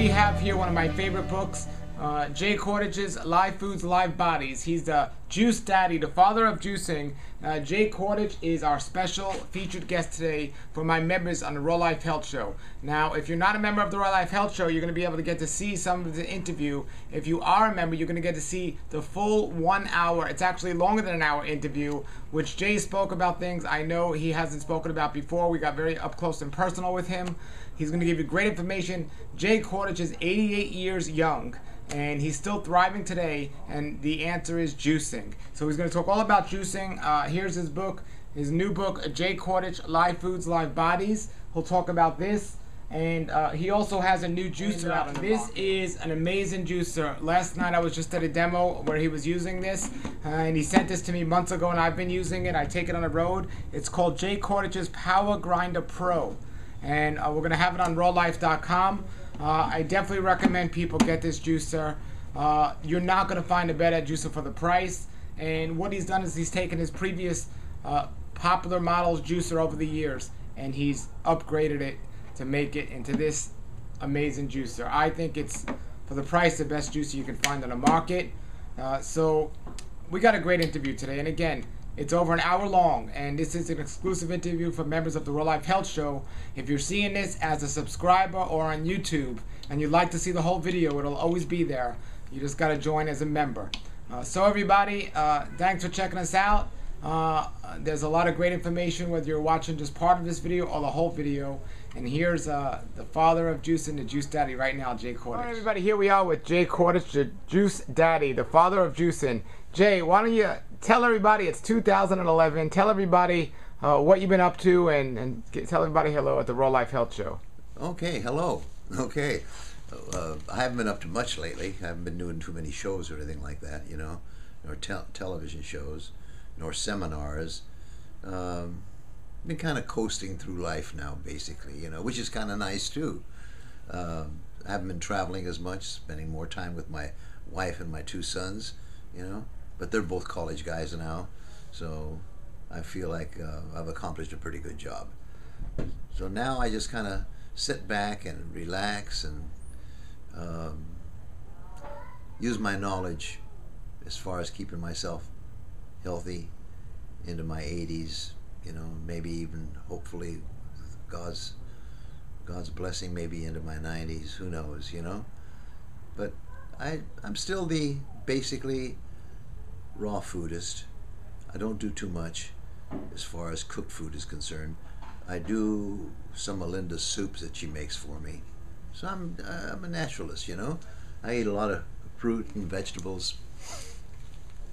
we have here one of my favorite books, Jay Kordich's Live Foods, Live Bodies. He's the juice daddy, the father of juicing. Jay Kordich is our special featured guest today for my members on the Raw Life Health Show. Now, if you're not a member of the Raw Life Health Show, you're going to be able to get to see some of the interview. If you are a member, you're going to get to see the full 1 hour. It's actually longer than an hour interview, which Jay spoke about things I know he hasn't spoken about before. We got very up close and personal with him. He's going to give you great information. Jay Kordich is 88 years young, and he's still thriving today, and the answer is juicing. So he's going to talk all about juicing. Here's his book, his new book, Jay Kordich, Live Foods, Live Bodies. He'll talk about this, and he also has a new juicer out. This is an amazing juicer. Last night I was just at a demo where he was using this, and he sent this to me months ago, and I've been using it. I take it on the road. It's called Jay Kordich's Power Grinder Pro, and we're going to have it on rawlife.com. I definitely recommend people get this juicer. You're not going to find a better juicer for the price. And what he's done is he's taken his previous popular models juicer over the years, and he's upgraded it to make it into this amazing juicer. I think it's, for the price, the best juicer you can find on the market. So we got a great interview today. And again, it's over an hour long, and this is an exclusive interview for members of the Raw Life Health Show. If you're seeing this as a subscriber or on YouTube and you'd like to see the whole video, it'll always be there. You just got to join as a member. So everybody, thanks for checking us out. There's a lot of great information, whether you're watching just part of this video or the whole video. And here's the father of juicing, the juice daddy right now, Jay Kordich. All right, everybody, here we are with Jay Kordich, the juice daddy, the father of juicing. Jay, why don't you tell everybody, it's 2011, tell everybody what you've been up to, and tell everybody hello at the Raw Life Health Show. Okay, hello. Okay. I haven't been up to much lately. I haven't been doing too many shows or anything like that, you know, nor television shows, nor seminars. Been kind of coasting through life now, basically, you know, which is kind of nice too. I haven't been traveling as much, spending more time with my wife and my two sons, you know, but they're both college guys now, so I feel like I've accomplished a pretty good job. So now I just kind of sit back and relax and use my knowledge as far as keeping myself healthy into my 80s, you know, maybe even hopefully God's blessing, maybe into my 90s, who knows, you know. But I'm still the basically raw foodist. I don't do too much as far as cooked food is concerned. I do some of Linda's soups that she makes for me. So I'm a naturalist, you know. I eat a lot of fruit and vegetables.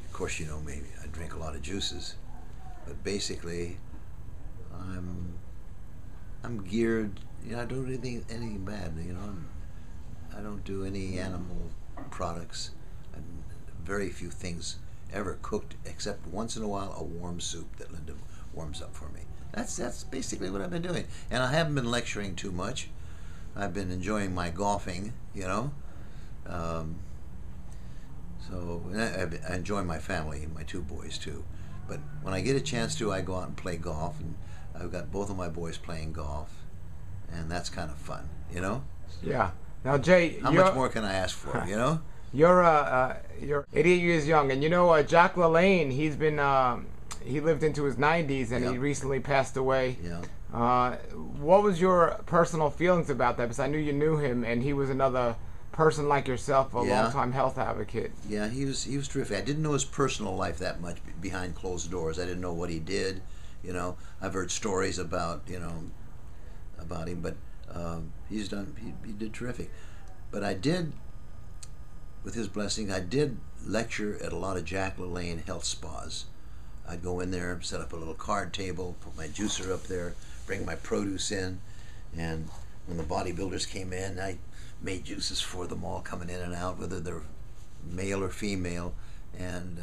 Of course, you know me, I drink a lot of juices. But basically, I'm geared, you know, I don't do anything bad, you know. I don't do any animal products. Very few things ever cooked, except once in a while a warm soup that Linda warms up for me. That's basically what I've been doing. And I haven't been lecturing too much. I've been enjoying my golfing, you know. So I enjoy my family, my two boys too. But when I get a chance to, I go out and play golf, and I've got both of my boys playing golf, and that's kind of fun, you know. Yeah. Now, Jay, how much more can I ask for, you know? You're 88 years young, and you know Jack LaLanne. He's been he lived into his 90s, and he recently passed away. Yeah. What was your personal feelings about that? Because I knew you knew him, and he was another person like yourself, a long-time health advocate. Yeah, he was terrific. I didn't know his personal life that much behind closed doors. I didn't know what he did. You know, I've heard stories about, you know, about him, but he did terrific. But I did, with his blessing, I did lecture at a lot of Jack LaLanne health spas. I'd go in there, set up a little card table, put my juicer up there, bring my produce in, and when the bodybuilders came in, I made juices for them all coming in and out, whether they're male or female, and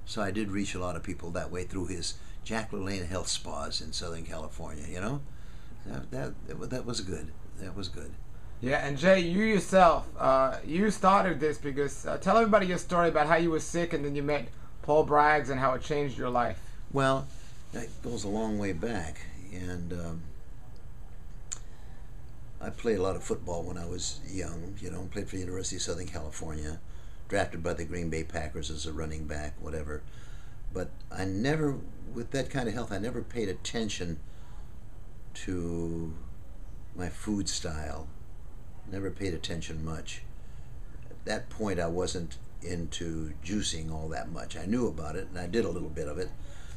so I did reach a lot of people that way through his Jack LaLanne health spas in Southern California, you know. That was good. That was good. Yeah, and Jay, you yourself, you started this because, tell everybody your story about how you were sick and then you met Paul Braggs and how it changed your life. Well, that goes a long way back, and I played a lot of football when I was young. You know, played for the University of Southern California, drafted by the Green Bay Packers as a running back, whatever. But I never, with that kind of health, I never paid attention to my food style. Never paid attention much. At that point, I wasn't into juicing all that much. I knew about it, and I did a little bit of it,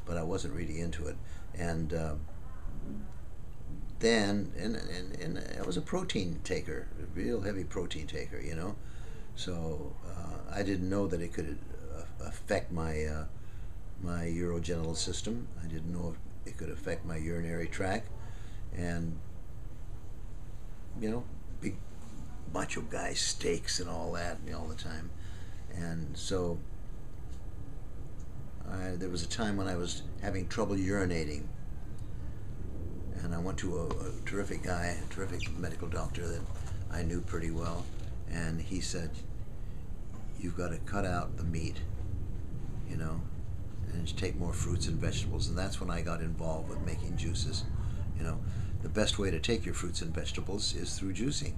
but I wasn't really into it. And then, and I was a protein taker, a real heavy protein taker, you know. So I didn't know that it could affect my my urogenital system. I didn't know if it could affect my urinary tract, and you know, big macho guy steaks and all that all the time. And so there was a time when I was having trouble urinating, and I went to a terrific guy, a terrific medical doctor that I knew pretty well, and he said, you've got to cut out the meat, you know, and take more fruits and vegetables. And that's when I got involved with making juices. You know, the best way to take your fruits and vegetables is through juicing,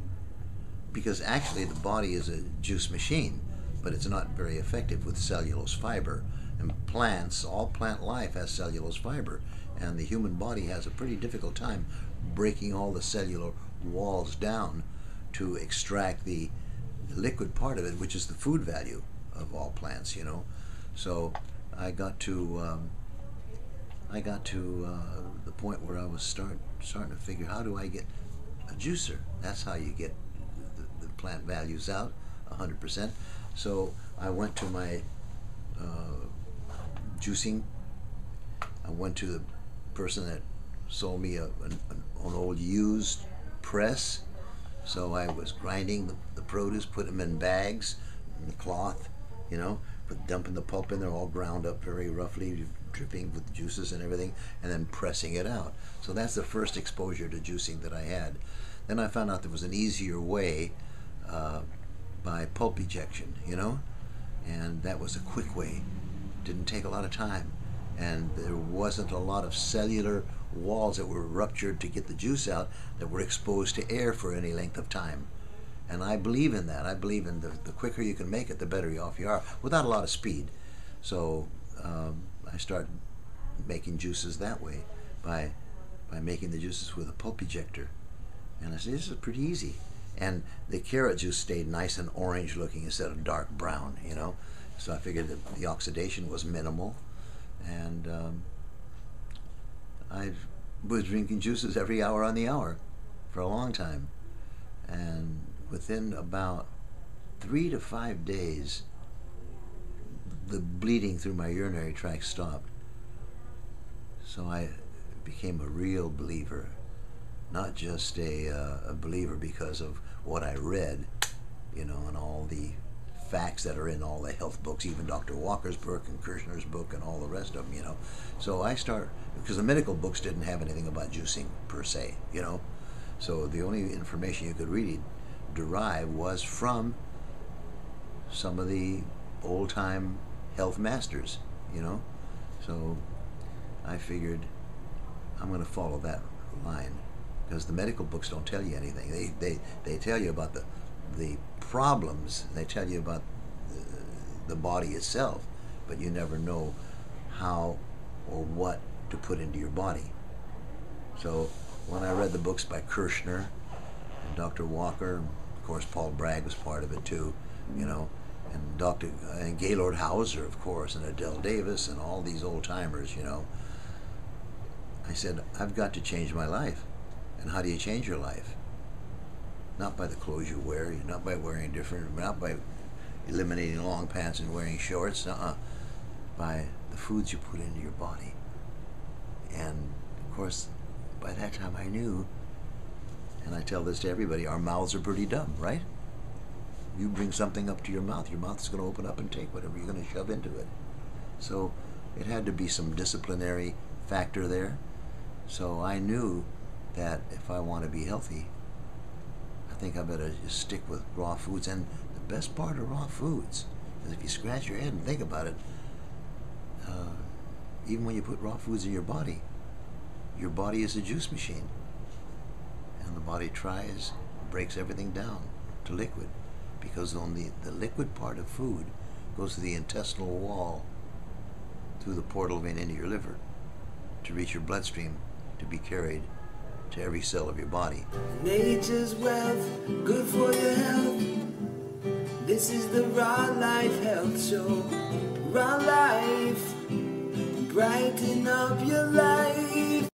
because actually the body is a juice machine, but it's not very effective with cellulose fiber. And plants, all plant life has cellulose fiber, and the human body has a pretty difficult time breaking all the cellular walls down to extract the liquid part of it, which is the food value of all plants, you know. So I got to the point where I was starting to figure, how do I get a juicer? That's how you get the plant values out 100%. So I went to my juicing. I went to the person that sold me an old used press. So I was grinding the produce, put them in bags, in the cloth, you know, dumping the pulp in there, all ground up very roughly, dripping with juices and everything, and then pressing it out. So that's the first exposure to juicing that I had. Then I found out there was an easier way by pulp ejection, you know, and that was a quick way. Didn't take a lot of time, and there wasn't a lot of cellular walls that were ruptured to get the juice out that were exposed to air for any length of time. And I believe in that. I believe in the quicker you can make it, the better off you are, without a lot of speed. So I started making juices that way, by making the juices with a pulp ejector. And I said, this is pretty easy. And the carrot juice stayed nice and orange looking instead of dark brown, you know. So I figured that the oxidation was minimal. And I was drinking juices every hour on the hour for a long time. And within about 3 to 5 days, the bleeding through my urinary tract stopped. So I became a real believer, not just a believer because of what I read, you know, and all the facts that are in all the health books, even Dr. Walker's book and Kirshner's book and all the rest of them, you know. So I start, because the medical books didn't have anything about juicing per se, you know. So the only information you could really derive was from some of the old-time health masters, you know. So I figured I'm going to follow that line, because the medical books don't tell you anything. They tell you about the problems, they tell you about the body itself, but you never know how or what to put into your body. So when I read the books by Kirshner and Dr. Walker, of course Paul Bragg was part of it too, you know, and Gaylord Hauser, of course, and Adele Davis and all these old timers, you know, I said, I've got to change my life. And how do you change your life? Not by the clothes you wear, not by wearing different, not by eliminating long pants and wearing shorts, by the foods you put into your body. And of course, by that time I knew, and I tell this to everybody, our mouths are pretty dumb, right? You bring something up to your mouth is going to open up and take whatever you're going to shove into it. So it had to be some disciplinary factor there. So I knew that if I want to be healthy, I think I better just stick with raw foods. And the best part of raw foods is, if you scratch your head and think about it, even when you put raw foods in your body is a juice machine. And and the body tries, breaks everything down to liquid, because only the liquid part of food goes to the intestinal wall through the portal vein into your liver to reach your bloodstream to be carried to every cell of your body. Nature's wealth, good for your health. This is the Raw Life Health Show. Raw Life, brighten up your life.